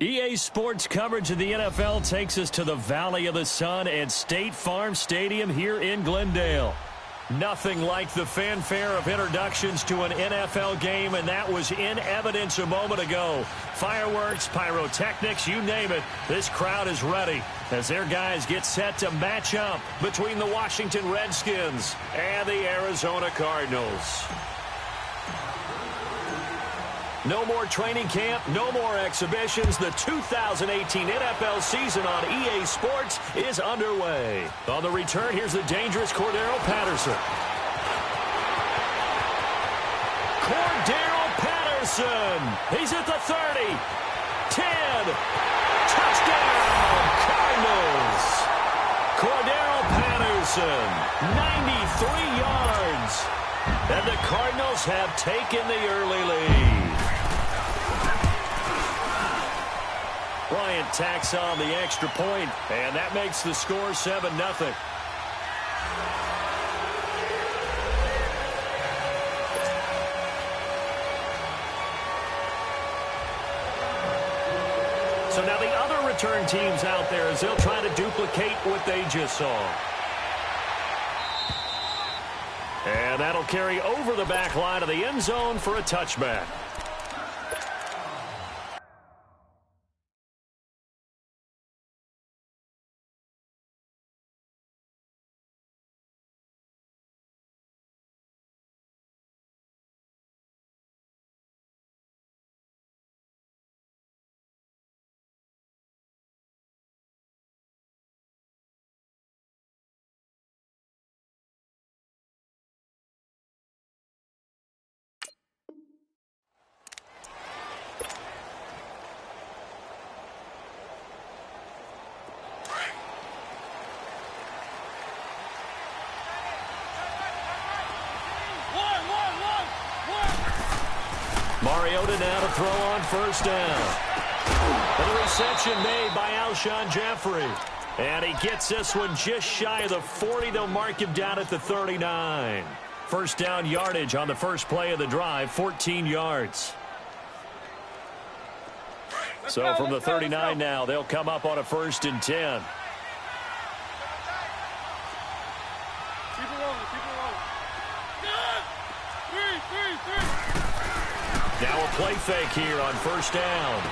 EA Sports coverage of the NFL takes us to the Valley of the Sun at State Farm Stadium here in Glendale. Nothing like the fanfare of introductions to an NFL game, and that was in evidence a moment ago. Fireworks, pyrotechnics, you name it, this crowd is ready as their guys get set to match up between the Washington Redskins and the Arizona Cardinals. No more training camp, no more exhibitions. The 2018 NFL season on EA Sports is underway. On the return, here's the dangerous Cordero Patterson. Cordero Patterson. He's at the 30. 10. Touchdown, Cardinals. Cordero Patterson, 93 yards. And the Cardinals have taken the early lead. Bryant tacks on the extra point, and that makes the score 7-0. So now the other return teams out there as they'll try to duplicate what they just saw. And that'll carry over the back line of the end zone for a touchback. Mariota now to throw on first down. And the reception made by Alshon Jeffrey. And he gets this one just shy of the 40. They'll mark him down at the 39. First down yardage on the first play of the drive, 14 yards. So from the 39 now, they'll come up on a 1st and 10. Now a play fake here on first down.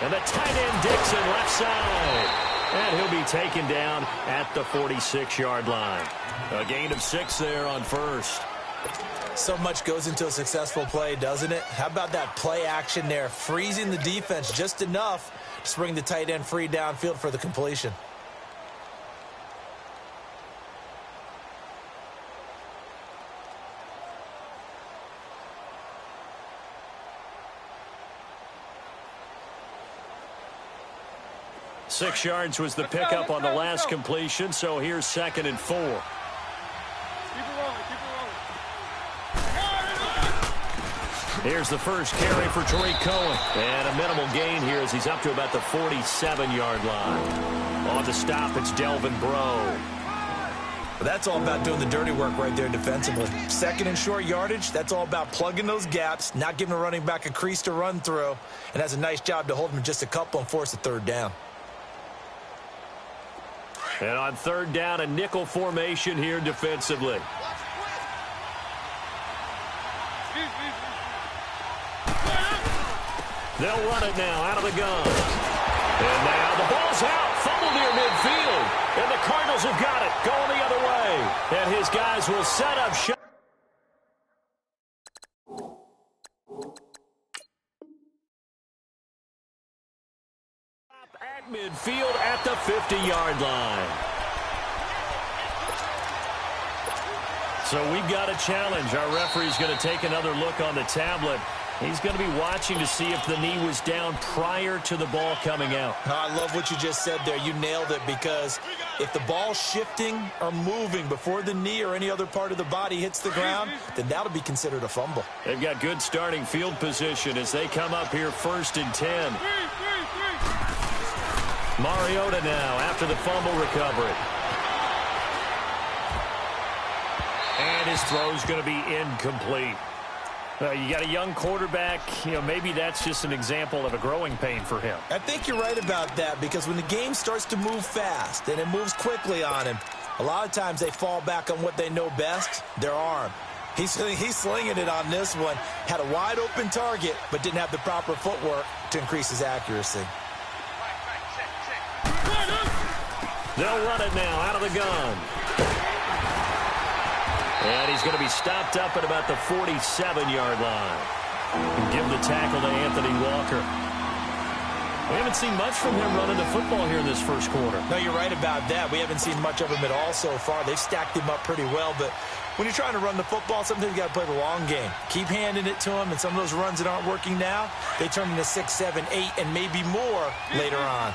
And the tight end Dixon left side. And he'll be taken down at the 46-yard line. A gain of 6 there on first. So much goes into a successful play, doesn't it? How about that play action there? Freezing the defense just enough to bring the tight end free downfield for the completion. Six yards was the pickup on the last completion, so here's 2nd and 4. Keep it rolling, keep it rolling. Here's the first carry for Tariq Cohen. And a minimal gain here as he's up to about the 47-yard line. On the stop, it's Delvin Breaux. That's all about doing the dirty work right there defensively. 2nd and short yardage, that's all about plugging those gaps, not giving a running back a crease to run through, and has a nice job to hold him just a couple and force a 3rd down. And on 3rd down, a nickel formation here defensively. They'll run it now out of the gun. And now the ball's out. Fumble near midfield. And the Cardinals have got it. Going the other way. And his guys will set up shot. At midfield at the 50-yard line. So we've got a challenge. Our referee's going to take another look on the tablet. He's going to be watching to see if the knee was down prior to the ball coming out. I love what you just said there. You nailed it, because if the ball's shifting or moving before the knee or any other part of the body hits the ground, then that'll be considered a fumble. They've got good starting field position as they come up here 1st and 10. Mariota now after the fumble recovery. And his throw's going to be incomplete. You got a young quarterback. Maybe that's just an example of a growing pain for him. I think you're right about that because when the game starts to move fast and it moves quickly on him, a lot of times they fall back on what they know best, their arm. He's slinging it on this one. Had a wide open target, but didn't have the proper footwork to increase his accuracy. They'll run it now out of the gun. And he's going to be stopped up at about the 47-yard line. And give the tackle to Anthony Walker. We haven't seen much from him running the football here in this first quarter. No, you're right about that. We haven't seen much of him at all so far. They've stacked him up pretty well, but when you're trying to run the football, sometimes you got to play the long game. Keep handing it to him, and some of those runs that aren't working now, they turn into 6, 7, 8, and maybe more later on.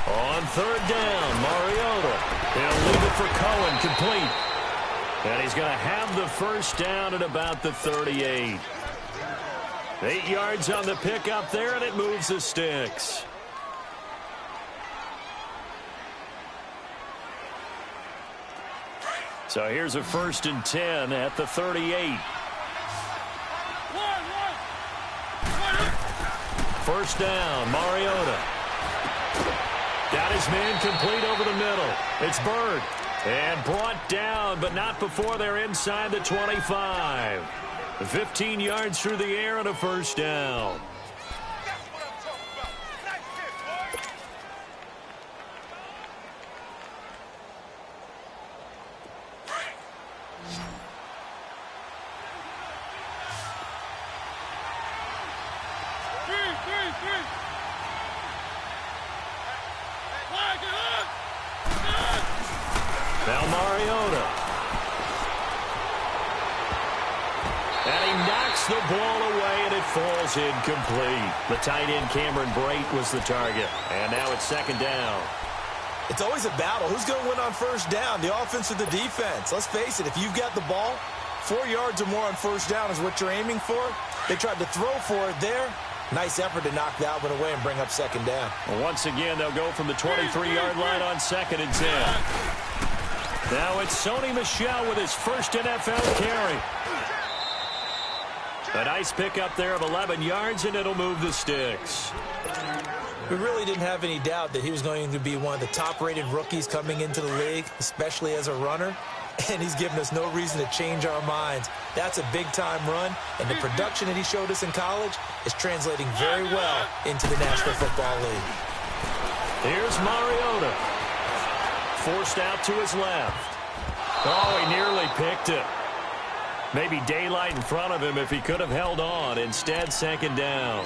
On third down, Mariota. He'll leave it for Cohen, complete. And he's going to have the first down at about the 38. 8 yards on the pickup there, and it moves the sticks. So here's a 1st and 10 at the 38. First down, Mariota. Got his man complete over the middle. It's Bird. And brought down, but not before they're inside the 25. 15 yards through the air and a first down. Now Mariota. And he knocks the ball away, and it falls incomplete. The tight end, Cameron Brate, was the target. And now it's 2nd down. It's always a battle. Who's going to win on first down, the offense or the defense? Let's face it, if you've got the ball, 4 yards or more on first down is what you're aiming for. They tried to throw for it there. Nice effort to knock that one away and bring up 2nd down. Well, once again, they'll go from the 23-yard line on 2nd and 10. Now it's Sony Michel with his first NFL carry. A nice pickup there of 11 yards, and it'll move the sticks. We really didn't have any doubt that he was going to be one of the top-rated rookies coming into the league, especially as a runner. And he's given us no reason to change our minds. That's a big-time run, and the production that he showed us in college is translating very well into the National Football League. Here's Mariota. Forced out to his left. Oh, he nearly picked it. Maybe daylight in front of him if he could have held on. Instead, 2nd down.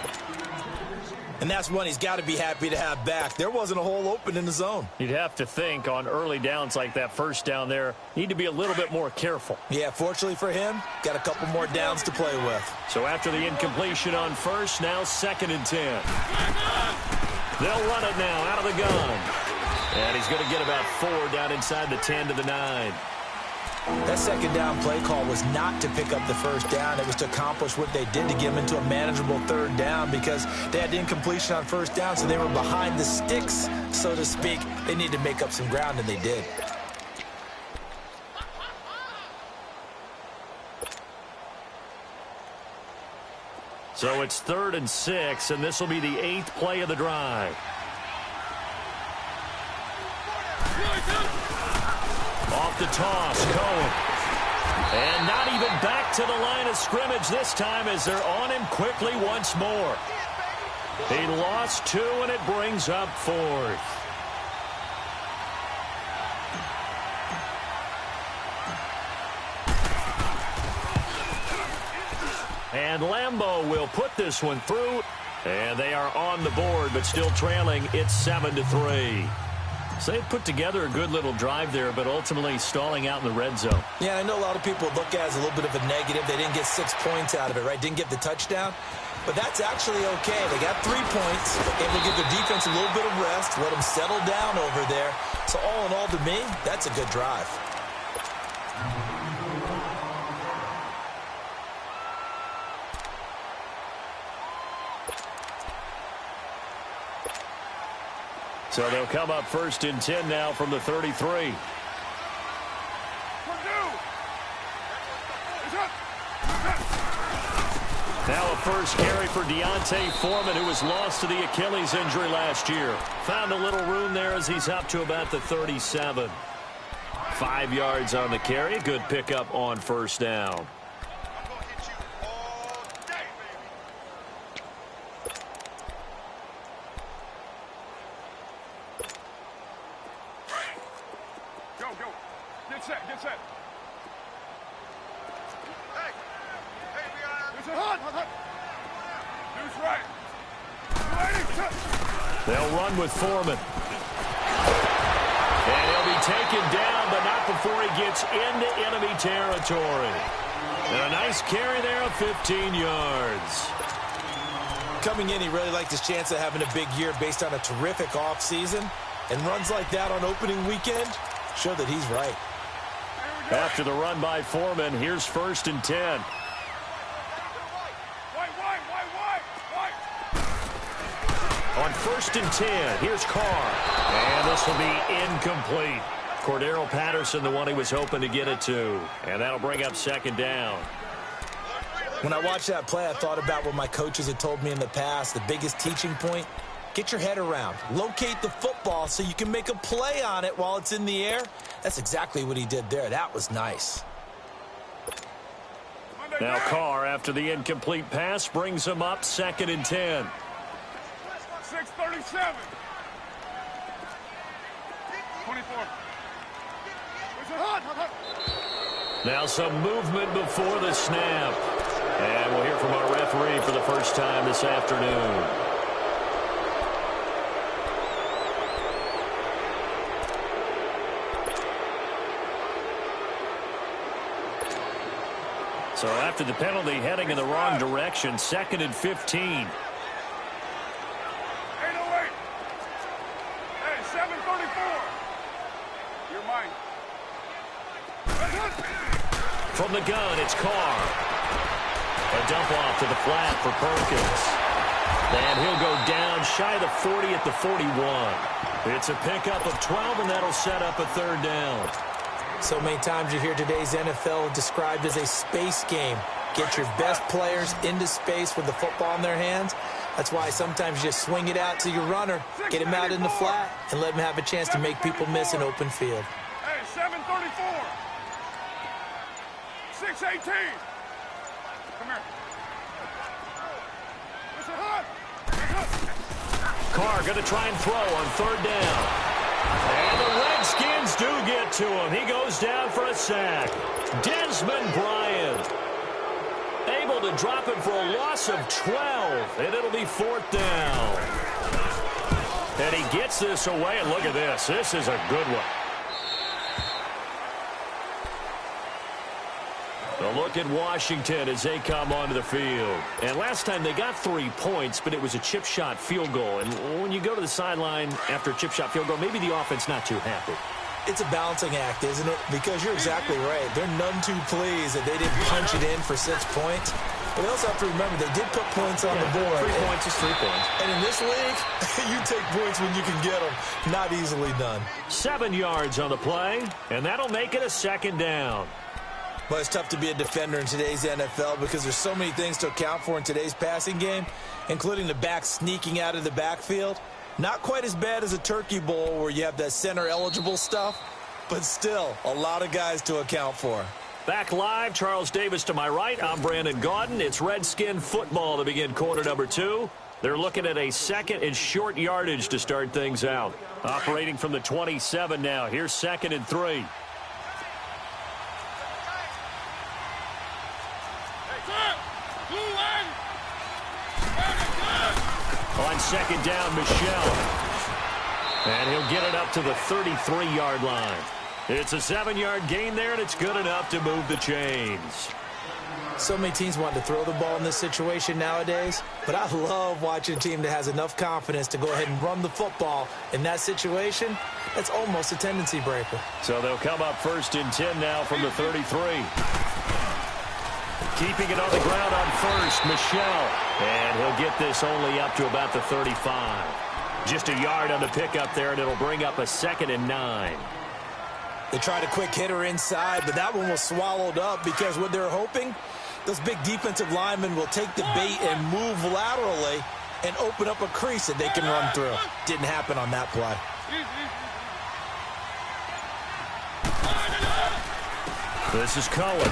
And that's one he's got to be happy to have back. There wasn't a hole open in the zone. You'd have to think on early downs like that first down there, need to be a little bit more careful. Yeah, fortunately for him, got a couple more downs to play with. So after the incompletion on first, now 2nd and 10. They'll run it now out of the gun. And he's going to get about 4 down inside the 10 to the 9. That 2nd down play call was not to pick up the first down. It was to accomplish what they did to get them into a manageable 3rd down because they had incompletion on first down, so they were behind the sticks, so to speak. They needed to make up some ground, and they did. So it's 3rd and 6, and this will be the 8th play of the drive. Off the toss, Cohen. And not even back to the line of scrimmage this time as they're on him quickly once more. He lost 2, and it brings up 4th. And Lambeau will put this one through. And they are on the board, but still trailing. It's 7-3. So they put together a good little drive there, but ultimately stalling out in the red zone. Yeah, I know a lot of people look at it as a little bit of a negative. They didn't get 6 points out of it, right? Didn't get the touchdown. But that's actually okay. They got 3 points. Able to give their defense a little bit of rest, let them settle down over there. So all in all, to me, that's a good drive. So they'll come up 1st and 10 now from the 33. Now a first carry for Deontay Foreman, who was lost to the Achilles injury last year. Found a little room there as he's up to about the 37. 5 yards on the carry. Good pickup on 1st down. Go. Get set. They'll run with Foreman. And he'll be taken down, but not before he gets into enemy territory. And a nice carry there of 15 yards. Coming in, he really liked his chance of having a big year based on a terrific offseason. And runs like that on opening weekend show that he's right. After the run by Foreman, here's 1st and 10. On 1st and 10, here's Carr. And this will be incomplete. Cordero Patterson, the one he was hoping to get it to. And that'll bring up 2nd down. When I watched that play, I thought about what my coaches had told me in the past. The biggest teaching point, get your head around. Locate the football so you can make a play on it while it's in the air. That's exactly what he did there. That was nice. Now Carr, after the incomplete pass, brings him up 2nd and 10. 6:37. 24. Now some movement before the snap. And we'll hear from our referee for the first time this afternoon. So after the penalty, heading in the wrong direction, 2nd and 15. From the gun, it's Carr. A dump off to the flat for Perkins. And he'll go down shy of the 40 at the 41. It's a pickup of 12, and that'll set up a 3rd down. So many times you hear today's NFL described as a space game. Get your best players into space with the football in their hands. That's why sometimes you just swing it out to your runner, get him out in the flat, and let him have a chance to make people miss an open field. Hey, 7:34. 6:18. Come here. Carr going to try and throw on 3rd down. And the Redskins do get to him. He goes down for a sack. Desmond Bryant able to drop him for a loss of 12. And it'll be 4th down. And he gets this away. And look at this. This is a good one. A look at Washington as they come onto the field. And last time they got 3 points, but it was a chip shot field goal. And when you go to the sideline after a chip shot field goal, maybe the offense not too happy. It's a balancing act, isn't it? Because you're exactly right. They're none too pleased that they didn't punch it in for 6 points. But they also have to remember they did put points on the board. 3 points is 3 points. And in this league, you take points when you can get them. Not easily done. 7 yards on the play, and that'll make it a 2nd down. Well, it's tough to be a defender in today's NFL because there's so many things to account for in today's passing game, including the back sneaking out of the backfield. Not quite as bad as a turkey bowl where you have that center-eligible stuff, but still a lot of guys to account for. Back live, Charles Davis to my right. I'm Brandon Gaudin. It's Redskin football to begin quarter number 2. They're looking at a 2nd and short yardage to start things out. Operating from the 27 now. Here's 2nd and 3. On 2nd down, Michelle. And he'll get it up to the 33-yard line. It's a 7-yard gain there, and it's good enough to move the chains. So many teams want to throw the ball in this situation nowadays, but I love watching a team that has enough confidence to go ahead and run the football in that situation. That's almost a tendency breaker. So they'll come up 1st and 10 now from the 33. Keeping it on the ground on 1st, Michelle. And he'll get this only up to about the 35. Just a yard on the pickup there, and it'll bring up a 2nd and 9. They tried a quick hitter inside, but that one was swallowed up because what they're hoping, those big defensive linemen will take the bait and move laterally and open up a crease that they can run through. Didn't happen on that play. This is Cohen.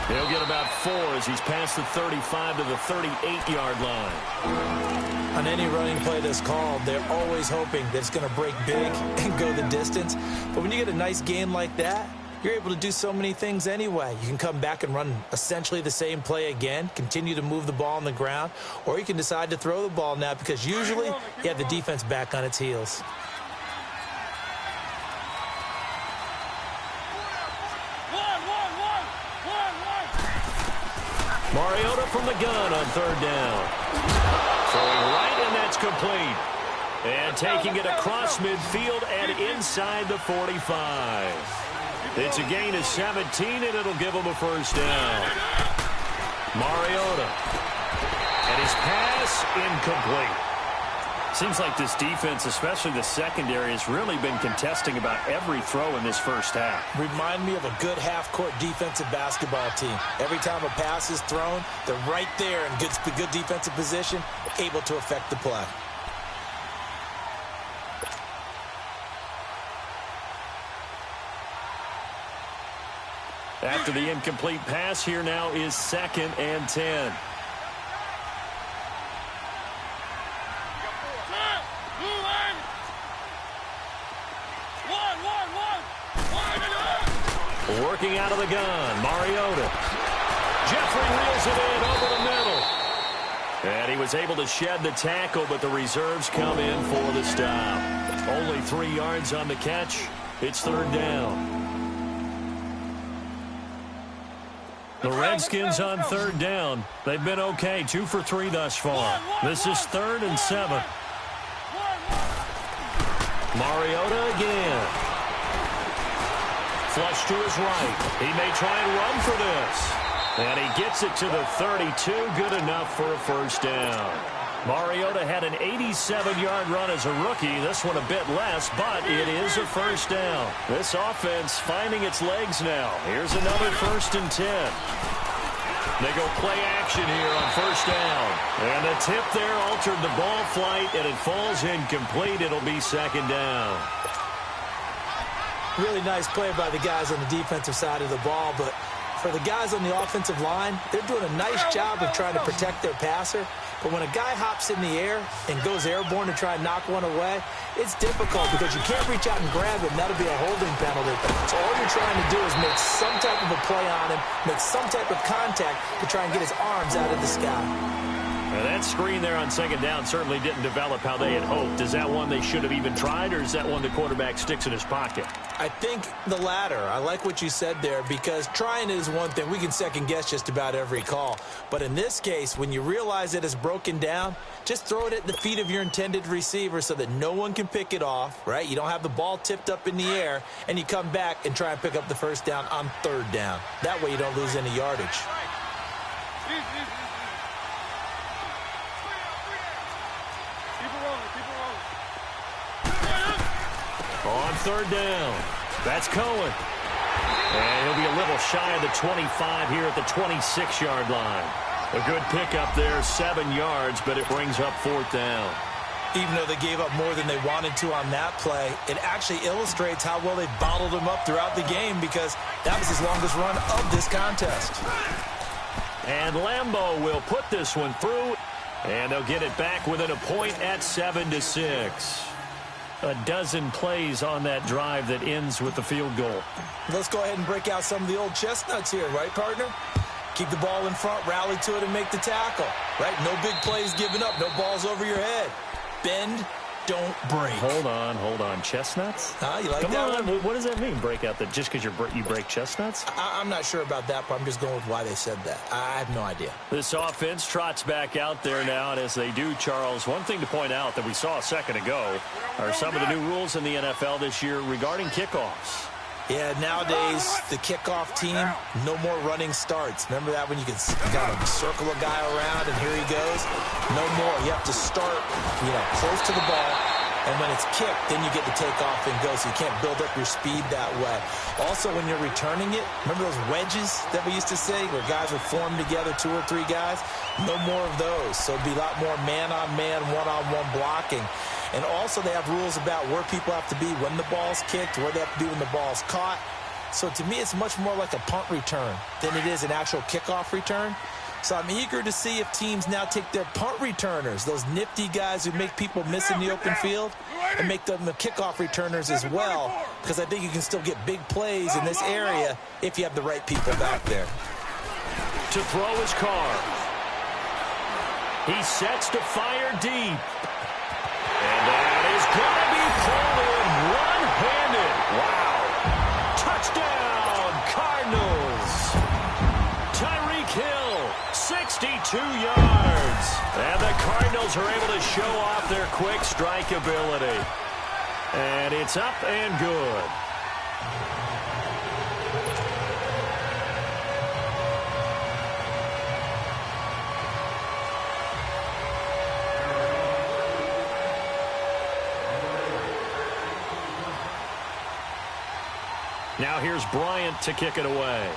He'll get about 4 as he's past the 35 to the 38-yard line. On any running play that's called, they're always hoping that it's going to break big and go the distance. But when you get a nice gain like that, you're able to do so many things anyway. You can come back and run essentially the same play again, continue to move the ball on the ground, or you can decide to throw the ball now because usually you have the defense back on its heels. Mariota from the gun on 3rd down. Throwing right, and that's complete. And taking it across midfield and inside the 45. It's a gain of 17, and it'll give him a 1st down. Mariota. And his pass incomplete. Seems like this defense, especially the secondary, has really been contesting about every throw in this first half. Remind me of a good half-court defensive basketball team. Every time a pass is thrown, they're right there in good defensive position, able to affect the play. After the incomplete pass, here now is 2nd and 10. Working out of the gun, Mariota. Jeffrey reels it in over the middle. And he was able to shed the tackle, but the reserves come in for the stop. Only 3 yards on the catch. It's 3rd down. The Redskins on 3rd down. They've been okay, 2 for 3 thus far. This is 3rd and 7. Mariota again. Flush to his right. He may try and run for this. And he gets it to the 32. Good enough for a 1st down. Mariota had an 87-yard run as a rookie. This one a bit less, but it is a 1st down. This offense finding its legs now. Here's another 1st and 10. They go play action here on 1st down. And the tip there altered the ball flight, and it falls incomplete. It'll be 2nd down. Really nice play by the guys on the defensive side of the ball, but for the guys on the offensive line, they're doing a nice job of trying to protect their passer. But when a guy hops in the air and goes airborne to try and knock one away, it's difficult because you can't reach out and grab him. That'll be a holding penalty. So all you're trying to do is make some type of a play on him, make some type of contact to try and get his arms out of the sky. Now that screen there on 2nd down certainly didn't develop how they had hoped. Is that one they should have even tried, or is that one the quarterback sticks in his pocket? I think the latter. I like what you said there because trying is one thing. We can second-guess just about every call. But in this case, when you realize it is broken down, just throw it at the feet of your intended receiver so that no one can pick it off, right? You don't have the ball tipped up in the air, and you come back and try and pick up the 1st down on 3rd down. That way you don't lose any yardage. On 3rd down, that's Cohen. And he'll be a little shy of the 25 here at the 26-yard line. A good pickup there, 7 yards, but it brings up 4th down. Even though they gave up more than they wanted to on that play, it actually illustrates how well they bottled him up throughout the game because that was his longest run of this contest. And Lambeau will put this one through, and they'll get it back within a point at 7-6. A dozen plays on that drive that ends with the field goal. Let's go ahead and break out some of the old chestnuts here, right, partner? Keep the ball in front, rally to it, and make the tackle, right? No big plays given up, no balls over your head. Bend, don't break. Hold on. Chestnuts? You like Come that on. one? What does that mean, break out? That just because you break chestnuts? I'm not sure about that, but I'm just going with why they said that. I have no idea. This offense trots back out there now, and as they do, Charles, one thing to point out that we saw a second ago are some of the new rules in the NFL this year regarding kickoffs. Yeah, nowadays, the kickoff team, no more running starts. Remember that when you could kind of circle a guy around and here he goes? No more. You have to start, close to the ball. And when it's kicked, then you get to take off and go, so you can't build up your speed that way. Also, when you're returning it, remember those wedges that we used to say where guys would form together, 2 or 3 guys? No more of those. So it'd be a lot more man-on-man, one-on-one blocking. And also they have rules about where people have to be when the ball's kicked, where they have to be when the ball's caught. So to me, it's much more like a punt return than it is an actual kickoff return. So I'm eager to see if teams now take their punt returners, those nifty guys who make people miss in the open field, and make them the kickoff returners as well, because I think you can still get big plays in this area if you have the right people back there. To throw his car. He sets to fire deep. And that is going to be pulled in one-handed. Wow. Touchdown, Cardinals. Tyreek Hill, 62 yards. And the Cardinals are able to show off their quick strike ability. And it's up and good. Now here's Bryant to kick it away.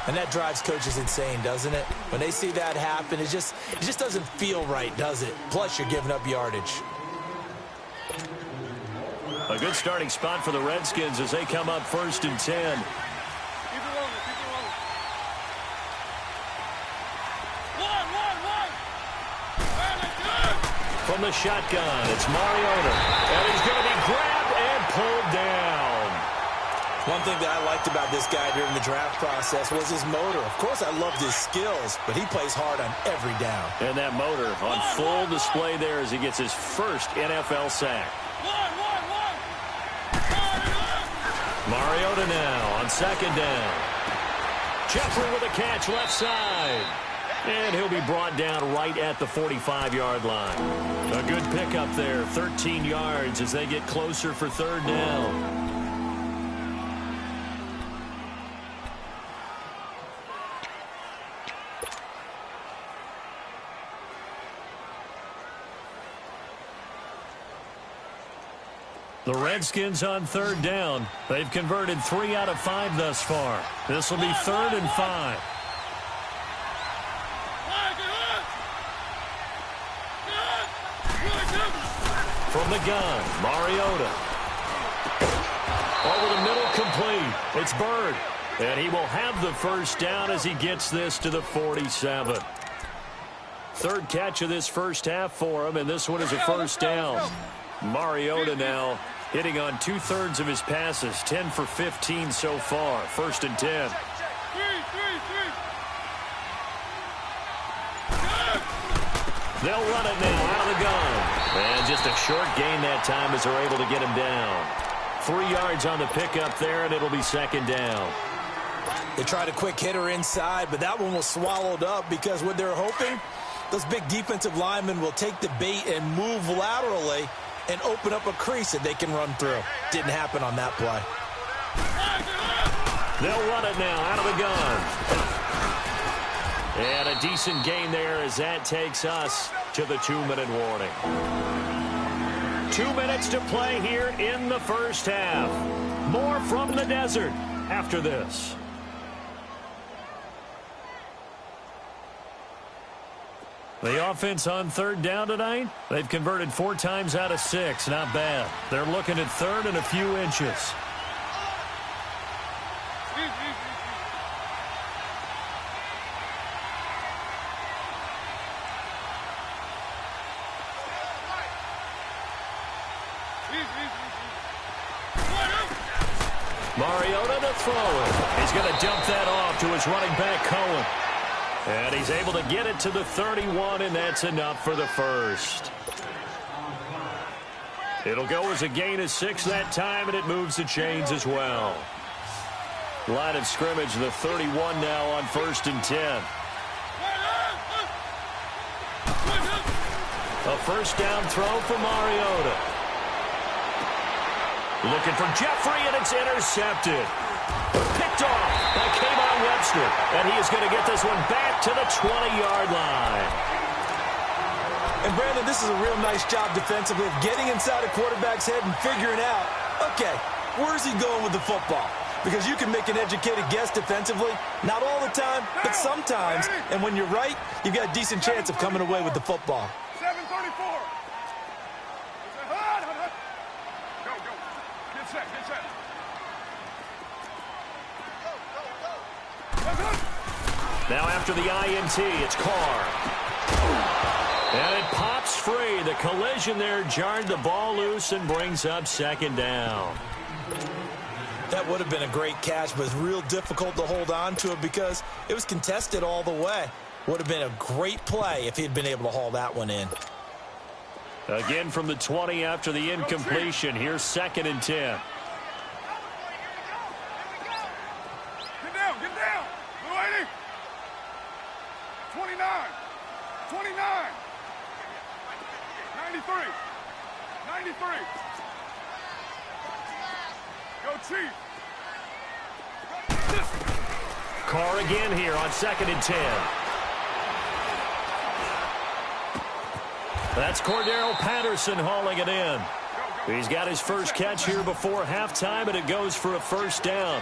And that drives coaches insane, doesn't it? When they see that happen, it just doesn't feel right, does it? Plus, you're giving up yardage. A good starting spot for the Redskins as they come up 1st and 10. Keep it rolling, keep it rolling. One. From the shotgun, it's Mariota. And he's going to be grabbed and pulled down. One thing that I liked about this guy during the draft process was his motor. Of course, I loved his skills, but he plays hard on every down. And that motor on full display there as he gets his first NFL sack. Mariota now on 2nd down. Jeffrey with a catch left side. And he'll be brought down right at the 45-yard line. A good pickup there, 13 yards as they get closer for 3rd down. The Redskins on 3rd down. They've converted 3 out of 5 thus far. This will be 3rd and 5. From the gun, Mariota. Over the middle, complete. It's Bird. And he will have the 1st down as he gets this to the 47. 3rd catch of this first half for him, and this one is a 1st down. Mariota now hitting on 2/3 of his passes, 10 for 15 so far. 1st and 10. They'll run it now out of the gun. And just a short gain that time as they're able to get him down. 3 yards on the pickup there, and it'll be 2nd down. They tried a quick hitter inside, but that one was swallowed up because what they're hoping, those big defensive linemen will take the bait and move laterally and open up a crease that they can run through. Didn't happen on that play. They'll run it now out of the gun. And a decent gain there as that takes us to the 2-minute warning. 2 minutes to play here in the first half. More from the desert after this. The offense on 3rd down tonight, they've converted 4 times out of 6. Not bad. They're looking at 3rd and a few inches. Mariota to throw it. He's going to dump that off to his running back, Cohen. And he's able to get it to the 31, and that's enough for the 1st. It'll go as a gain of 6 that time, and it moves the chains as well. Line of scrimmage, the 31 now on 1st and 10. A first down throw for Mariota. Looking for Jeffrey, and it's intercepted. Picked off by Kayvon Webster. And he is going to get this one back to the 20-yard line. And, Brandon, this is a real nice job defensively of getting inside a quarterback's head and figuring out, okay, where's he going with the football? Because you can make an educated guess defensively. Not all the time, but sometimes. And when you're right, you've got a decent chance of coming away with the football. 7:34. Go. Get set. Now after the INT, it's Carr. And it pops free. The collision there jarred the ball loose and brings up second down. That would have been a great catch, but it's real difficult to hold on to it because it was contested all the way. Would have been a great play if he had been able to haul that one in. Again from the 20 after the incompletion. Here's 2nd and 10. Get down. Blue 80. 29. 93. Go Chief. Carr again here on 2nd and 10. That's Cordero Patterson hauling it in. He's got his first catch here before halftime, and it goes for a first down.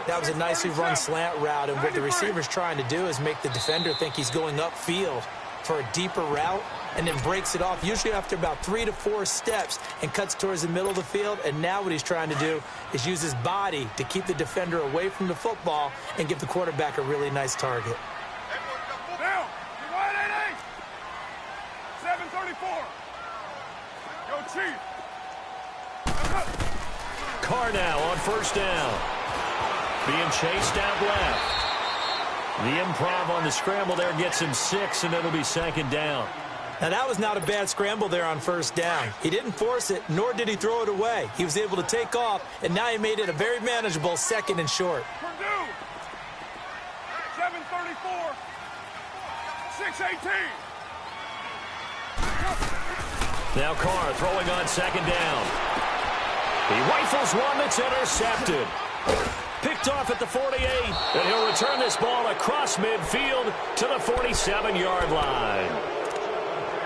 That was a nicely run slant route, and what the receiver's trying to do is make the defender think he's going upfield for a deeper route, and then breaks it off, usually after about 3 to 4 steps, and cuts towards the middle of the field. And now what he's trying to do is use his body to keep the defender away from the football and give the quarterback a really nice target. Down. 7:34. Go Chief. Carr now on first down. Being chased out left. The improv on the scramble there gets him 6, and it'll be 2nd down. Now, that was not a bad scramble there on first down. He didn't force it, nor did he throw it away. He was able to take off, and now he made it a very manageable 2nd and short. Purdue. 7:34. 6:18. Now Carr throwing on 2nd down. He rifles one that's intercepted. Picked off at the 48, and he'll return this ball across midfield to the 47-yard line.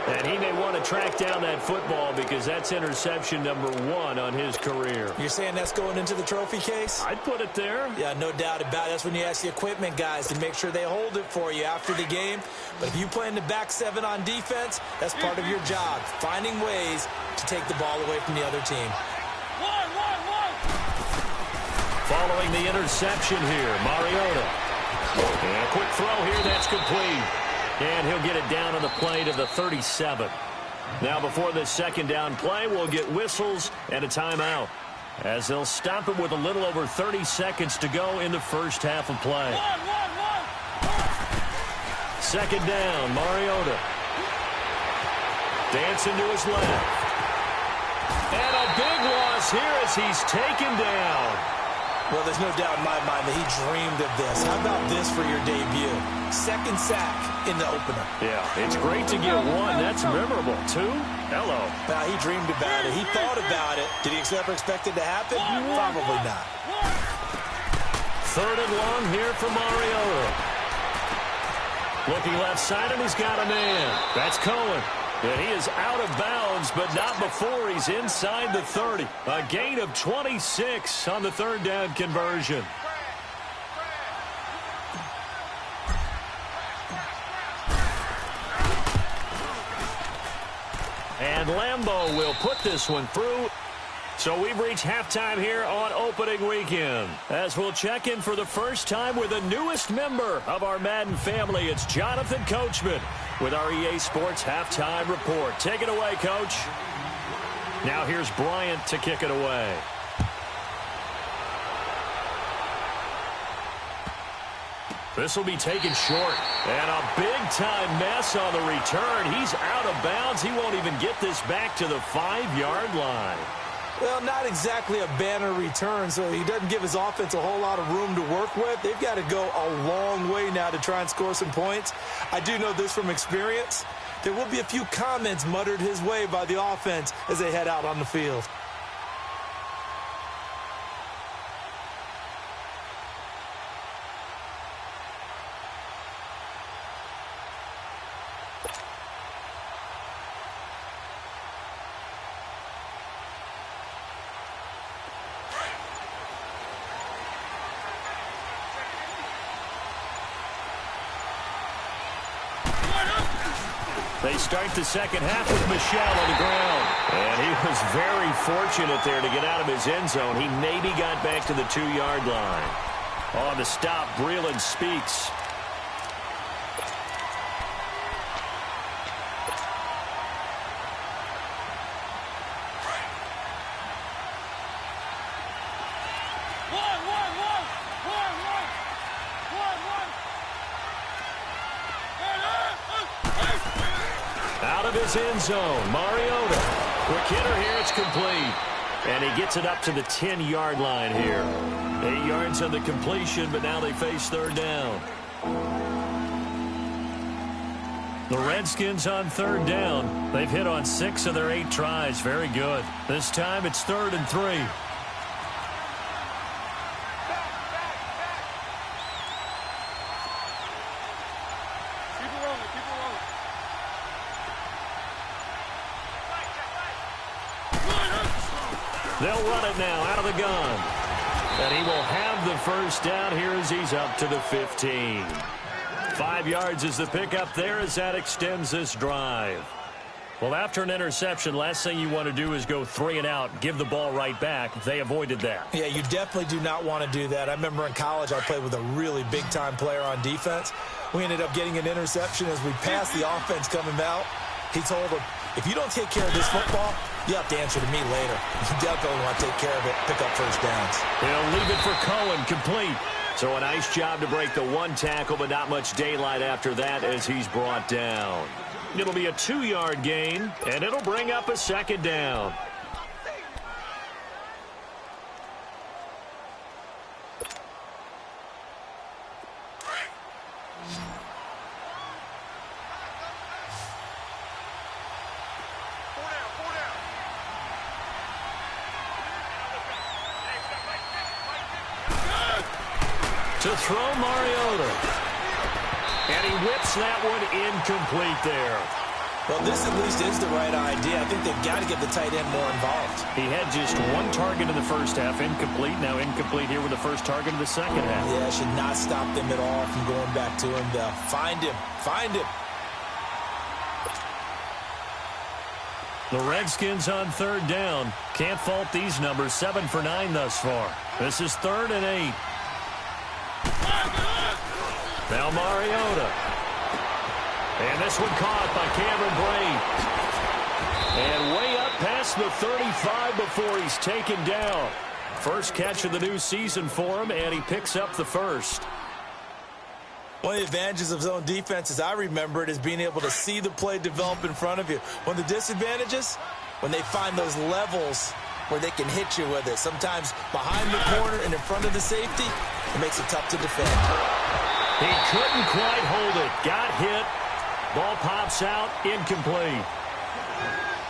And he may want to track down that football because that's interception number 1 on his career. You're saying that's going into the trophy case? I'd put it there. Yeah, no doubt about it. That's when you ask the equipment guys to make sure they hold it for you after the game. But if you play in the back 7 on defense, that's part of your job, finding ways to take the ball away from the other team. One. Following the interception here, Mariota. And a quick throw here, that's complete. And he'll get it down on the play to the 37. Now before this 2nd down play, we'll get whistles and a timeout, as they'll stop it with a little over 30 seconds to go in the first half of play. 2nd down, Mariota. Dancing to his left. And a big loss here as he's taken down. Well, there's no doubt in my mind that he dreamed of this. How about this for your debut? 2nd sack in the opener. Yeah, it's great to get 1. That's memorable. 2? Hello. Now, he dreamed about it. He thought about it. Did he ever expect it to happen? Probably not. 3rd and long here for Mariota. Looking left side, and he's got a man. That's Cohen. And he is out of bounds, but not before he's inside the 30. A gain of 26 on the 3rd down conversion. And Lambeau will put this one through. So we've reached halftime here on opening weekend, as we'll check in for the first time with the newest member of our Madden family. It's Jonathan Coachman with our EA Sports halftime report. Take it away, Coach. Now here's Bryant to kick it away. This will be taken short. And a big-time mess on the return. He's out of bounds. He won't even get this back to the 5-yard line. Well, not exactly a banner return, so he doesn't give his offense a whole lot of room to work with. They've got to go a long way now to try and score some points. I do know this from experience. There will be a few comments muttered his way by the offense as they head out on the field. They start the second half with Michel on the ground. And he was very fortunate there to get out of his end zone. He maybe got back to the 2-yard line. On the stop, Breeland speaks. Out of his end zone, Mariota. Quick hitter here, it's complete. And he gets it up to the 10-yard line here. 8 yards on the completion, but now they face third down. The Redskins on third down. They've hit on 6 of their 8 tries. Very good. This time it's 3rd and 3. They'll run it now out of the gun. And he will have the first down here as he's up to the 15. 5 yards is the pickup there as that extends this drive. Well, after an interception, last thing you want to do is go 3 and out, give the ball right back. They avoided that. Yeah, you definitely do not want to do that. I remember in college I played with a really big-time player on defense. We ended up getting an interception as we passed the offense coming out. He told him, if you don't take care of this football, you have to answer to me later. You definitely want to take care of it, pick up first downs. He'll leave it for Cohen, complete. So a nice job to break the 1 tackle, but not much daylight after that as he's brought down. It'll be a 2-yard gain, and it'll bring up a 2nd down. To throw Mariota. And he whips that one incomplete there. Well, this at least is the right idea. I think they've got to get the tight end more involved. He had just 1 target in the first half, incomplete. Now incomplete here with the first target of the second half. Yeah, should not stop them at all from going back to him. Find him. Find him. The Redskins on third down. Can't fault these numbers. 7 for 9 thus far. This is 3rd and 8. Now Mariota. And this one caught by Cameron Brate. And way up past the 35 before he's taken down. First catch of the new season for him, and he picks up the first. One of the advantages of zone defense, as I remember it, is being able to see the play develop in front of you. One of the disadvantages, when they find those levels where they can hit you with it. Sometimes behind the corner and in front of the safety, it makes it tough to defend. He couldn't quite hold it. Got hit. Ball pops out. Incomplete.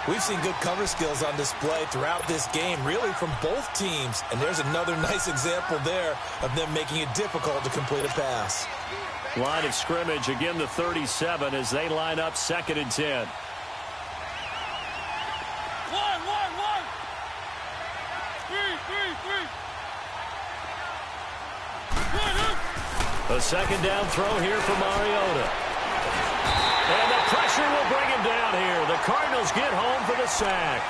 We've seen good cover skills on display throughout this game, really from both teams. And there's another nice example there of them making it difficult to complete a pass. Line of scrimmage, again the 37 as they line up 2nd and 10. A 2nd down throw here for Mariota. And the pressure will bring him down here. The Cardinals get home for the sack.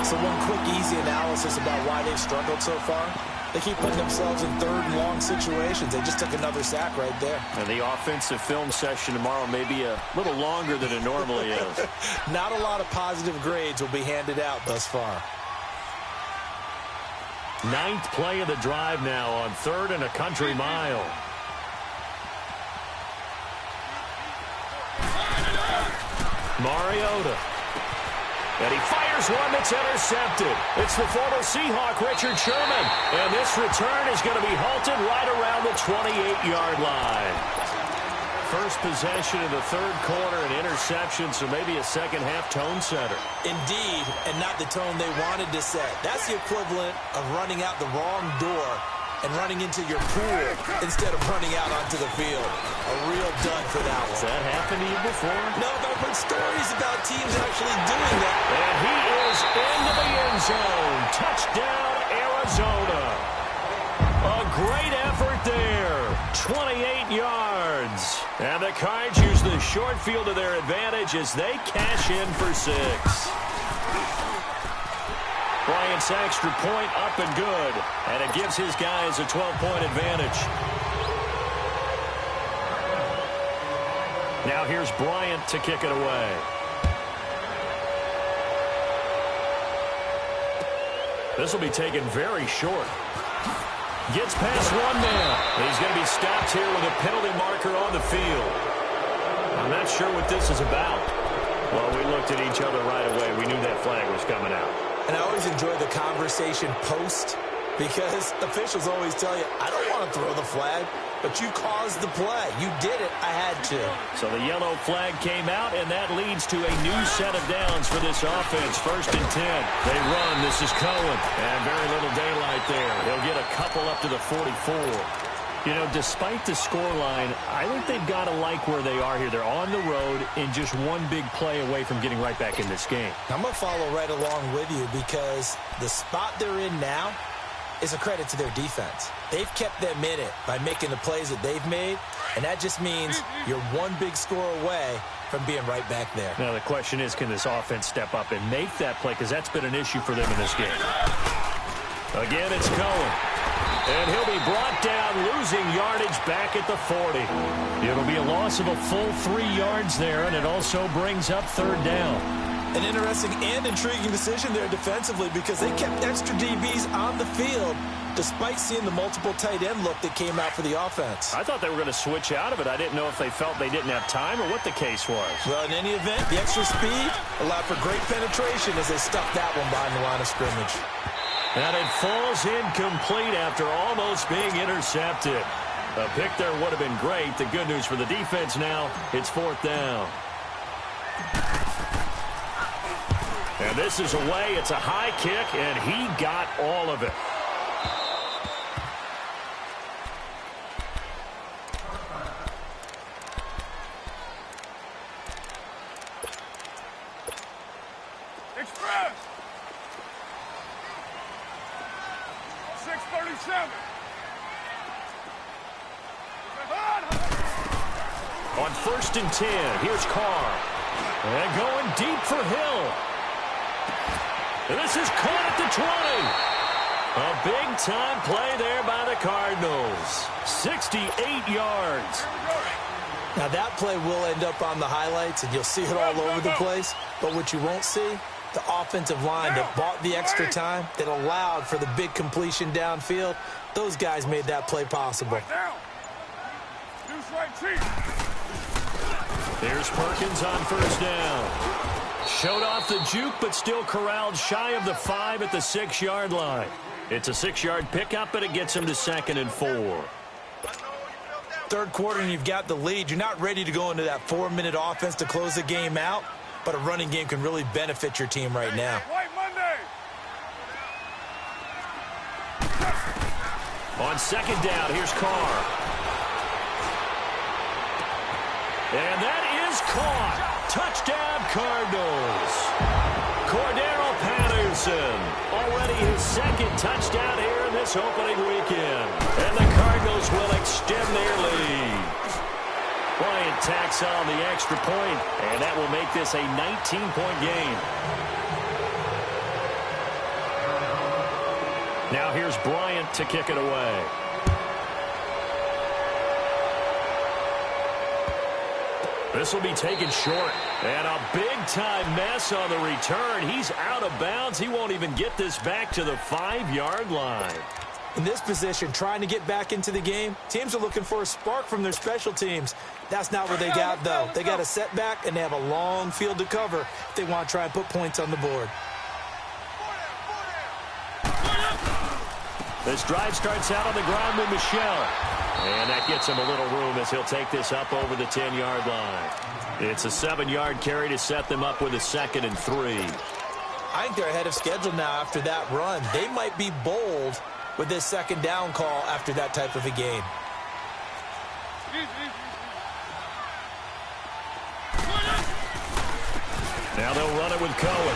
So one quick, easy analysis about why they've struggled so far. They keep putting themselves in 3rd and long situations. They just took another sack right there. And the offensive film session tomorrow may be a little longer than it normally is. Not a lot of positive grades will be handed out thus far. 9th play of the drive now on 3rd and a country mile. Mariota. And he fires one that's intercepted. It's the former Seahawk, Richard Sherman. And this return is going to be halted right around the 28-yard line. First possession of the third quarter, an interception, so maybe a second-half tone setter. Indeed, and not the tone they wanted to set. That's the equivalent of running out the wrong door and running into your pool instead of running out onto the field. A real dud for that one. Has that happened to you before? No, but I've heard stories about teams actually doing that. And he is into the end zone. Touchdown, Arizona. A great effort there. 28 yards. And the Cards use the short field to their advantage as they cash in for 6. Bryant's extra point up and good. And it gives his guys a 12-point advantage. Now here's Bryant to kick it away. This will be taken very short. Gets past one man. He's going to be stopped here with a penalty marker on the field. I'm not sure what this is about. Well, we looked at each other right away. We knew that flag was coming out. And I always enjoy the conversation post because officials always tell you, I don't want to throw the flag, but you caused the play. You did it. I had to. So the yellow flag came out, and that leads to a new set of downs for this offense. 1st and 10. They run. This is Cohen. And very little daylight there. He'll get a couple up to the 44. You know, despite the scoreline, I think they've got to like where they are here. They're on the road and just one big play away from getting right back in this game. I'm going to follow right along with you because the spot they're in now is a credit to their defense. They've kept them in it by making the plays that they've made, and that just means you're one big score away from being right back there. Now the question is, can this offense step up and make that play? Because that's been an issue for them in this game. Again, it's Cohen. And he'll be brought down, losing yardage back at the 40. It'll be a loss of a full 3 yards there, and it also brings up 3rd down. An interesting and intriguing decision there defensively because they kept extra DBs on the field despite seeing the multiple tight end look that came out for the offense. I thought they were going to switch out of it. I didn't know if they felt they didn't have time or what the case was. Well, in any event, the extra speed allowed for great penetration as they stuffed that one behind the line of scrimmage. And it falls incomplete after almost being intercepted. A pick there would have been great. The good news for the defense now, it's 4th down. And this is away. It's a high kick, and he got all of it. Express. 6:37. On 1st and 10, here's Carr. And going deep for Hill. And this is caught at the 20. A big-time play there by the Cardinals. 68 yards. Now, that play will end up on the highlights, and you'll see it all over the place. But what you won't see, the offensive line that bought the extra time, that allowed for the big completion downfield, those guys made that play possible. Here's Perkins on 1st down. Showed off the juke, but still corralled shy of the 5 at the 6-yard line. It's a 6-yard pickup, but it gets him to 2nd and 4. Third quarter, and you've got the lead. You're not ready to go into that 4-minute offense to close the game out, but a running game can really benefit your team right now. On 2nd down, here's Carr. And that is caught. Touchdown, Cardinals. Cordero Patterson, already his 2nd touchdown here in this opening weekend. And the Cardinals will extend their lead. Bryant tacks on the extra point, and that will make this a 19-point game. Now here's Bryant to kick it away. This will be taken short. And a big-time mess on the return. He's out of bounds. He won't even get this back to the 5-yard line. In this position, trying to get back into the game, teams are looking for a spark from their special teams. That's not what they got, though. They got a setback, and they have a long field to cover if they want to try and put points on the board. This drive starts out on the ground with Michel. And that gets him a little room as he'll take this up over the 10-yard line. It's a 7-yard carry to set them up with a 2nd and 3. I think they're ahead of schedule now after that run. They might be bold with this 2nd down call after that type of a game. Now they'll run it with Cohen.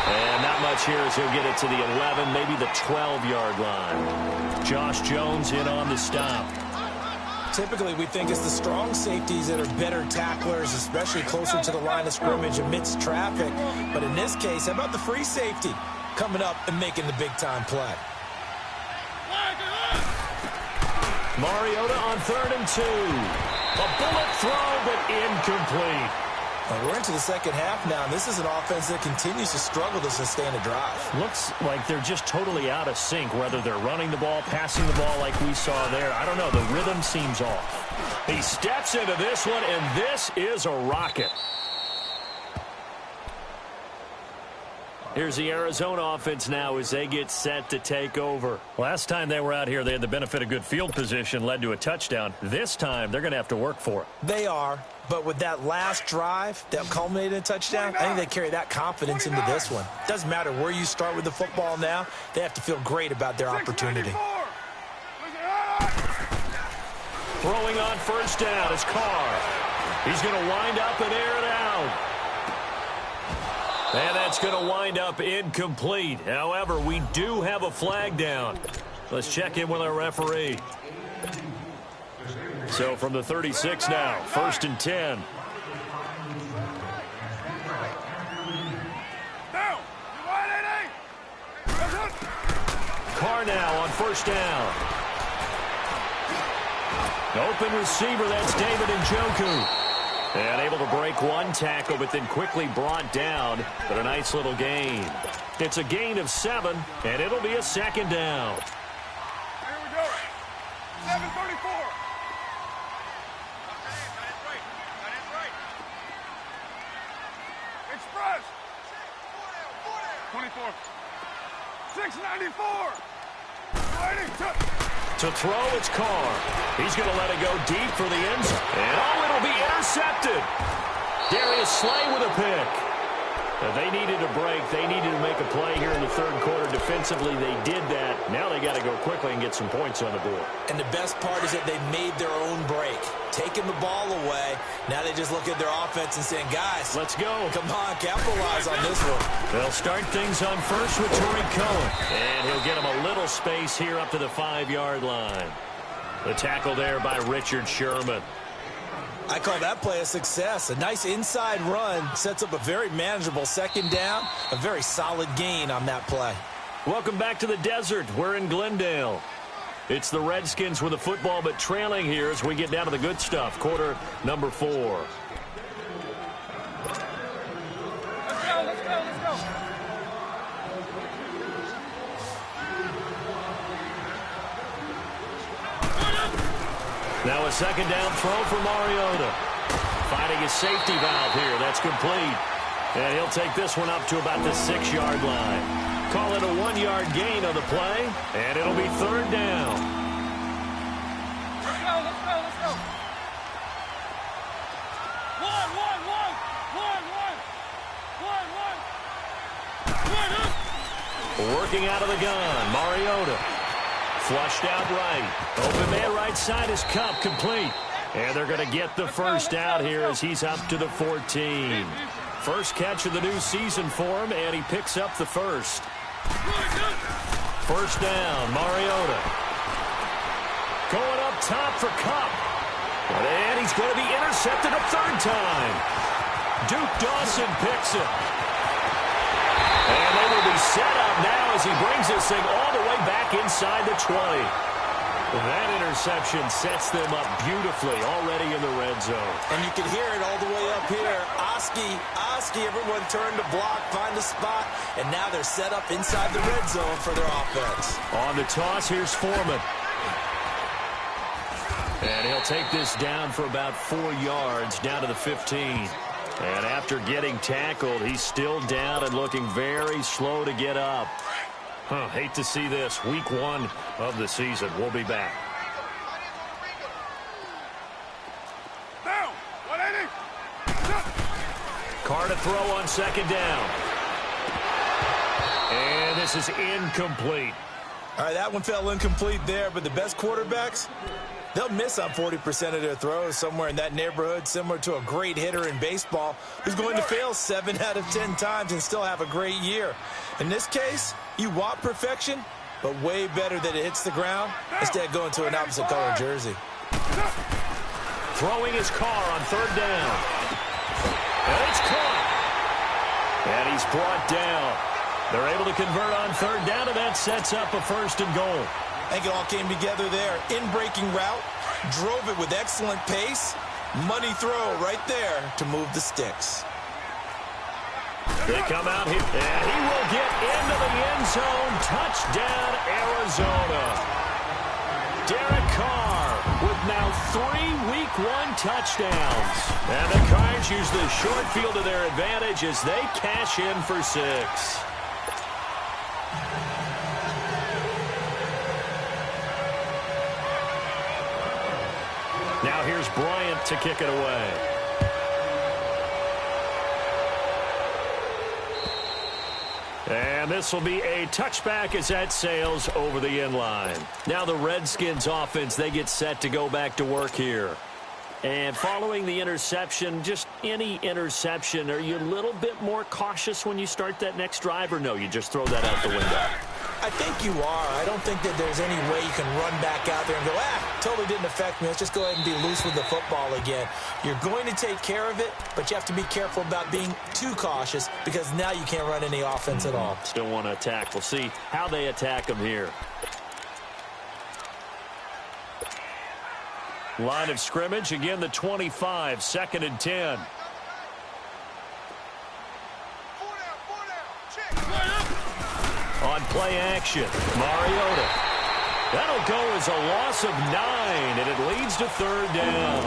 And not much here as he'll get it to the 11, maybe the 12-yard line. Josh Jones in on the stop. Typically, we think it's the strong safeties that are better tacklers, especially closer to the line of scrimmage amidst traffic. But in this case, how about the free safety coming up and making the big-time play? Mariota on 3rd and 2. A bullet throw, but incomplete. Well, we're into the second half now, and this is an offense that continues to struggle to sustain a drive. Looks like they're just totally out of sync, whether they're running the ball, passing the ball like we saw there. I don't know. The rhythm seems off. He steps into this one, and this is a rocket. Here's the Arizona offense now as they get set to take over. Last time they were out here, they had the benefit of good field position, led to a touchdown. This time, they're going to have to work for it. They are, but with that last drive that culminated in a touchdown, I think they carry that confidence into this one. Doesn't matter where you start with the football now, they have to feel great about their opportunity. Throwing on 1st down is Carr. He's going to wind up and air it out. And that's going to wind up incomplete. However, we do have a flag down. Let's check in with our referee. So from the 36 now, 1st and 10. Carr now on 1st down. Open receiver, that's David Njoku. And able to break one tackle, but then quickly brought down. But a nice little gain. It's a gain of 7, and it'll be a 2nd down. Here we go. 7:34. Express. 24. 694. 20. To throw, it's Carr. He's going to let it go deep for the end zone. And it'll be intercepted. Darius Slay with a pick. They needed a break. They needed to make a play here in the 3rd quarter. Defensively, they did that. Now they got to go quickly and get some points on the board. And the best part is that they made their own break. Taking the ball away. Now they just look at their offense and saying, guys, let's go. Come on, capitalize on this one. They'll start things on 1st with Tariq Cohen. And he'll get him a little space here up to the 5-yard line. The tackle there by Richard Sherman. I call that play a success. A nice inside run sets up a very manageable 2nd down. A very solid gain on that play. Welcome back to the desert. We're in Glendale. It's the Redskins with the football, but trailing here as we get down to the good stuff. Quarter number 4. Let's go. Now a 2nd down throw for Mariota. Finding his safety valve here. That's complete. And he'll take this one up to about the 6-yard line. Call it a 1-yard gain on the play, and it'll be 3rd down. Let's go. One. Working out of the gun, Mariota. Flushed out right. Open man right side is Cup, complete. And they're going to get the 1st out here as he's up to the 14. First catch of the new season for him, and he picks up the 1st. 1st down, Mariota. Going up top for Cup. And he's going to be intercepted a 3rd time. Duke Dawson picks it. And they will be set up now as he brings this thing all the way back inside the 20. That interception sets them up beautifully already in the red zone. And you can hear it all the way up here. Oski, everyone turned to block, find a spot, and now they're set up inside the red zone for their offense. On the toss, here's Foreman. And he'll take this down for about 4 yards, down to the 15. And after getting tackled, he's still down and looking very slow to get up. Hate to see this. Week 1 of the season. We'll be back. Down. 180. Carr to throw on second down. And this is incomplete. All right, that one fell incomplete there, but the best quarterbacks, they'll miss on 40% of their throws, somewhere in that neighborhood, similar to a great hitter in baseball who's going to fail 7 out of 10 times and still have a great year. In this case, you want perfection, but way better that it hits the ground instead of going to an opposite color jersey. Throwing his Carr on third down. And it's caught. And he's brought down. They're able to convert on third down, and that sets up a 1st and goal. I think it all came together there. In-breaking route, drove it with excellent pace. Money throw right there to move the sticks. They come out here, and he will get into the end zone. Touchdown, Arizona. Derek Carr with now 3 Week 1 touchdowns. And the Cards use the short field to their advantage as they cash in for 6. Now here's Bryant to kick it away. And this will be a touchback as that sails over the end line. Now the Redskins offense, they get set to go back to work here. And following the interception, just any interception, are you a little bit more cautious when you start that next drive, or no, you just throw that out the window? I think you are. I don't think that there's any way you can run back out there and go, totally didn't affect me. Let's just go ahead and be loose with the football again. You're going to take care of it, but you have to be careful about being too cautious because now you can't run any offense at all. Still want to attack. We'll see how they attack them here. Line of scrimmage, again the 25, 2nd and 10. On play action, Mariota. That'll go as a loss of 9, and it leads to 3rd down.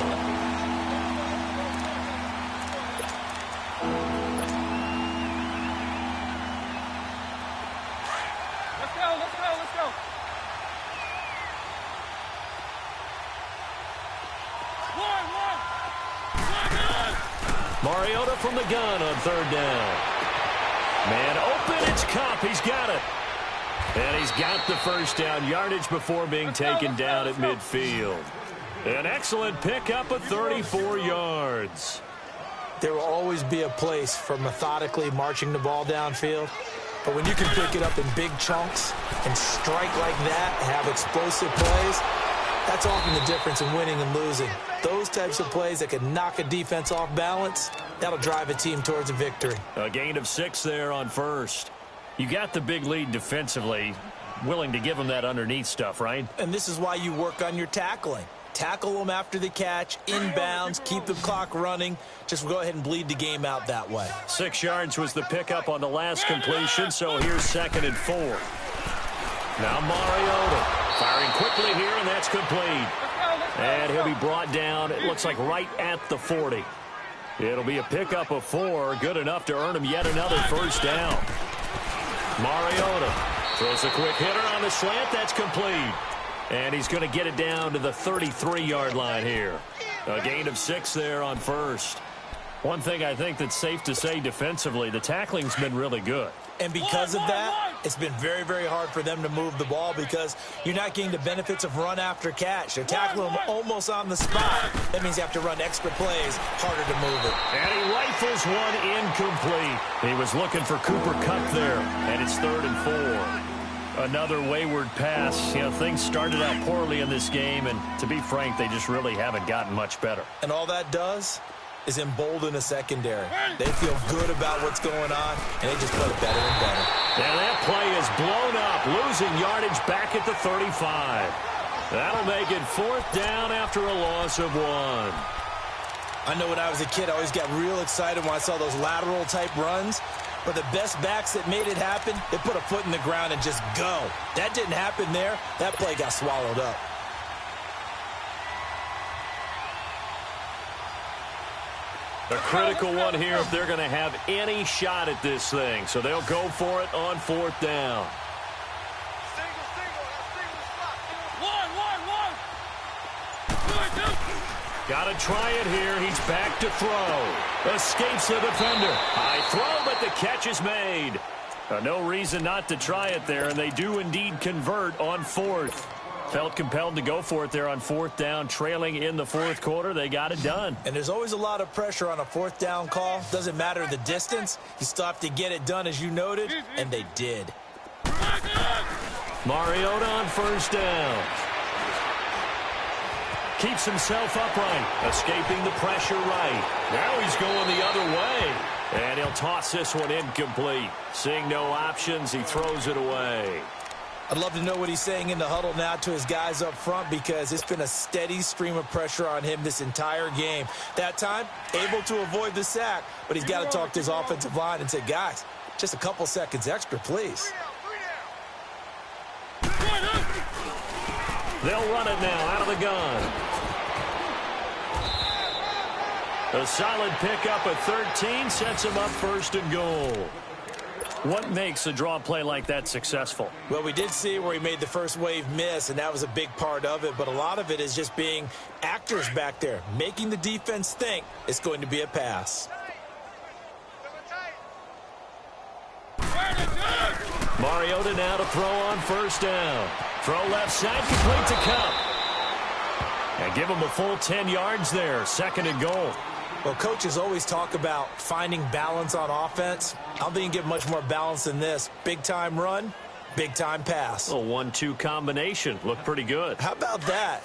Let's go. Mariota from the gun on 3rd down. Man open, it's Cup. He's got it. And he's got the 1st down yardage before being taken down at midfield. An excellent pickup of 34 yards. There will always be a place for methodically marching the ball downfield. But when you can pick it up in big chunks and strike like that, have explosive plays, that's often the difference in winning and losing. Those types of plays that can knock a defense off balance, that'll drive a team towards a victory. A gain of 6 there on 1st. You got the big lead defensively, willing to give them that underneath stuff, right? And this is why you work on your tackling. Tackle them after the catch, inbounds, keep the clock running. Just go ahead and bleed the game out that way. 6 yards was the pickup on the last completion, so here's 2nd and 4. Now Mariota firing quickly here, and that's complete. And he'll be brought down, it looks like right at the 40. It'll be a pickup of 4, good enough to earn him yet another 1st down. Mariota throws a quick hitter on the slant, that's complete. And he's going to get it down to the 33-yard line here. A gain of 6 there on 1st. One thing I think that's safe to say defensively, the tackling's been really good. And because of that, it's been very, very hard for them to move the ball because you're not getting the benefits of run after catch. They're tackling them almost on the spot. That means you have to run extra plays, harder to move it. And he rifles one incomplete. He was looking for Cooper Kupp there, and it's 3rd and 4. Another wayward pass. You know, things started out poorly in this game, and to be frank, they just really haven't gotten much better. And all that does is embolden a secondary. They feel good about what's going on, and they just play better and better. And that play is blown up, losing yardage back at the 35. That'll make it 4th down after a loss of 1. I know when I was a kid, I always got real excited when I saw those lateral-type runs. But the best backs that made it happen, they put a foot in the ground and just go. That didn't happen there. That play got swallowed up. A critical one here if they're going to have any shot at this thing. So they'll go for it on 4th down. Got to try it here. He's back to throw. Escapes the defender. High throw, but the catch is made. No reason not to try it there, and they do indeed convert on 4th. Felt compelled to go for it there on 4th down, trailing in the 4th quarter. They got it done. And there's always a lot of pressure on a 4th down call. Doesn't matter the distance. You still have to get it done, as you noted, and they did. Mariota on 1st down. Keeps himself upright, escaping the pressure right. Now he's going the other way. And he'll toss this one incomplete. Seeing no options, he throws it away. I'd love to know what he's saying in the huddle now to his guys up front, because it's been a steady stream of pressure on him this entire game. That time, able to avoid the sack, but he's got to talk to his offensive line and say, guys, just a couple seconds extra, please. They'll run it now out of the gun. A solid pickup at 13 sets him up 1st and goal. What makes a draw play like that successful? Well, we did see where he made the first wave miss, and that was a big part of it. But a lot of it is just being actors back there, making the defense think it's going to be a pass. Mariota now to throw on 1st down. Throw left side, complete to Cup. And give him a full 10 yards there, 2nd and goal. Well, coaches always talk about finding balance on offense. I don't think you can get much more balance than this. Big-time run, big-time pass. A 1-2 combination. Looked pretty good. How about that?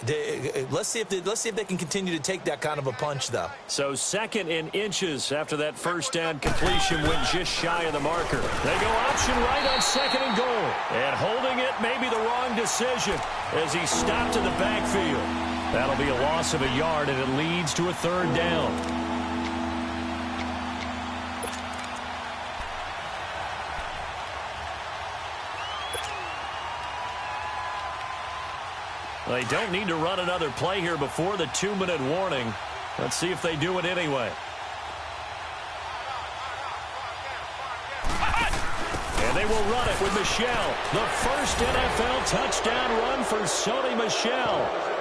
Let's see if they can continue to take that kind of a punch, though. So 2nd and inches after that 1st down completion went just shy of the marker. They go option right on 2nd and goal. And holding it may be the wrong decision as he stopped in the backfield. That'll be a loss of a yard, and it leads to a 3rd down. They don't need to run another play here before the 2-minute warning. Let's see if they do it anyway. And they will run it with Michel. The first NFL touchdown run for Sony Michel.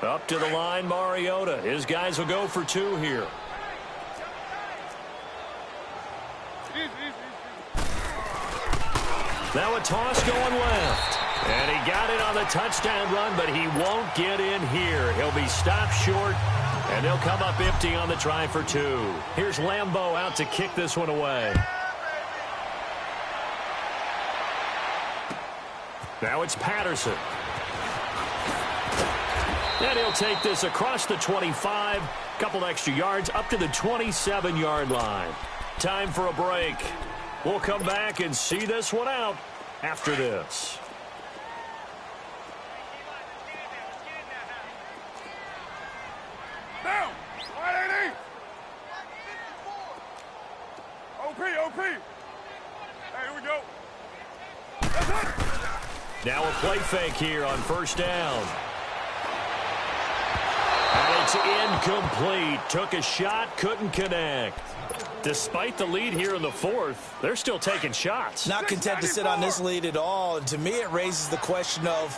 Up to the line, Mariota. His guys will go for 2 here. Now a toss going left. And he got it on the touchdown run, but he won't get in here. He'll be stopped short, and they'll come up empty on the try for 2. Here's Lambeau out to kick this one away. Now it's Patterson. And he'll take this across the 25, couple extra yards up to the 27-yard line. Time for a break. We'll come back and see this one out after this. Down. 180. OP. Hey, here we go. That's it. Now a play fake here on 1st down. And it's incomplete. Took a shot, couldn't connect. Despite the lead here in the 4th, they're still taking shots. Not content to sit on this lead at all. And to me, it raises the question of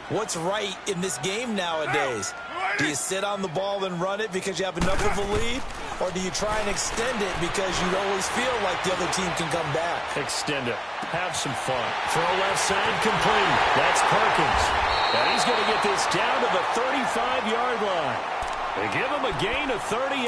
what's right in this game nowadays. Do you sit on the ball and run it because you have enough of a lead? Or do you try and extend it because you always feel like the other team can come back? Extend it. Have some fun. Throw left side complete. That's Perkins. And he's going to get this down to the 35-yard line. They give him a gain of 38.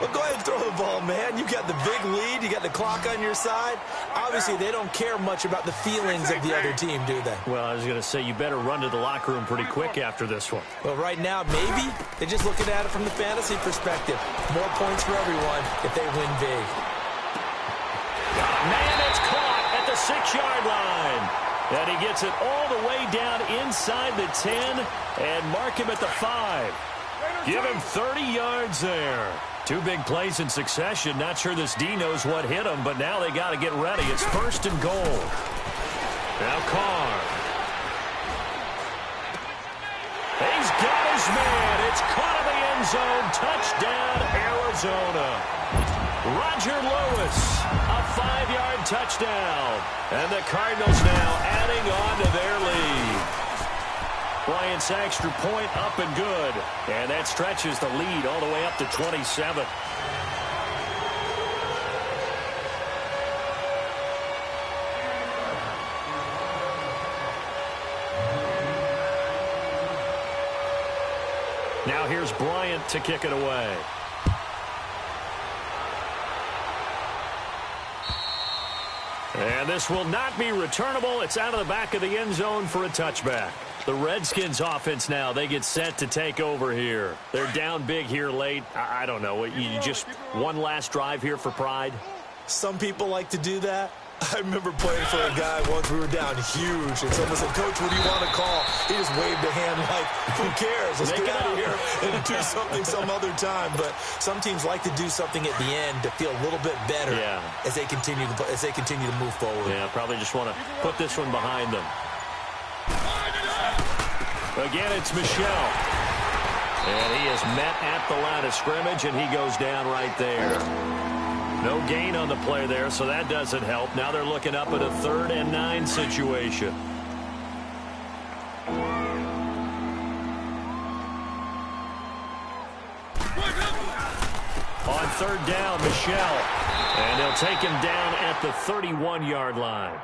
Well, go ahead and throw the ball, man. You got the big lead. You got the clock on your side. Obviously, they don't care much about the feelings of the other team, do they? Well, I was going to say, you better run to the locker room pretty quick after this one. Well, right now, maybe they're just looking at it from the fantasy perspective. More points for everyone if they win big. Man, it's caught at the 6-yard line. And he gets it all the way down inside the 10 and mark him at the 5. Give him 30 yards there. 2 big plays in succession. Not sure this D knows what hit him, but now they got to get ready. It's 1st and goal. Now Carr. He's got his man. It's caught in the end zone. Touchdown, Arizona. Roger Lewis, a 5-yard touchdown. And the Cardinals now adding on to their lead. Bryant's extra point up and good. And that stretches the lead all the way up to 27. Now here's Bryant to kick it away. And this will not be returnable. It's out of the back of the end zone for a touchback. The Redskins offense now, they get set to take over here. They're down big here late. I don't know. You just one last drive here for pride? Some people like to do that. I remember playing for a guy once. We were down huge, and someone said, "Coach, what do you want to call?" He just waved a hand like, "Who cares? Let's get out of here and do something some other time." But some teams like to do something at the end to feel a little bit better as they continue to move forward. Yeah, probably just want to put this one behind them. Again, it's Michel. And he is met at the line of scrimmage, and he goes down right there. No gain on the play there, so that doesn't help. Now they're looking up at a 3rd and 9 situation. On 3rd down, Michel. And they'll take him down at the 31-yard line.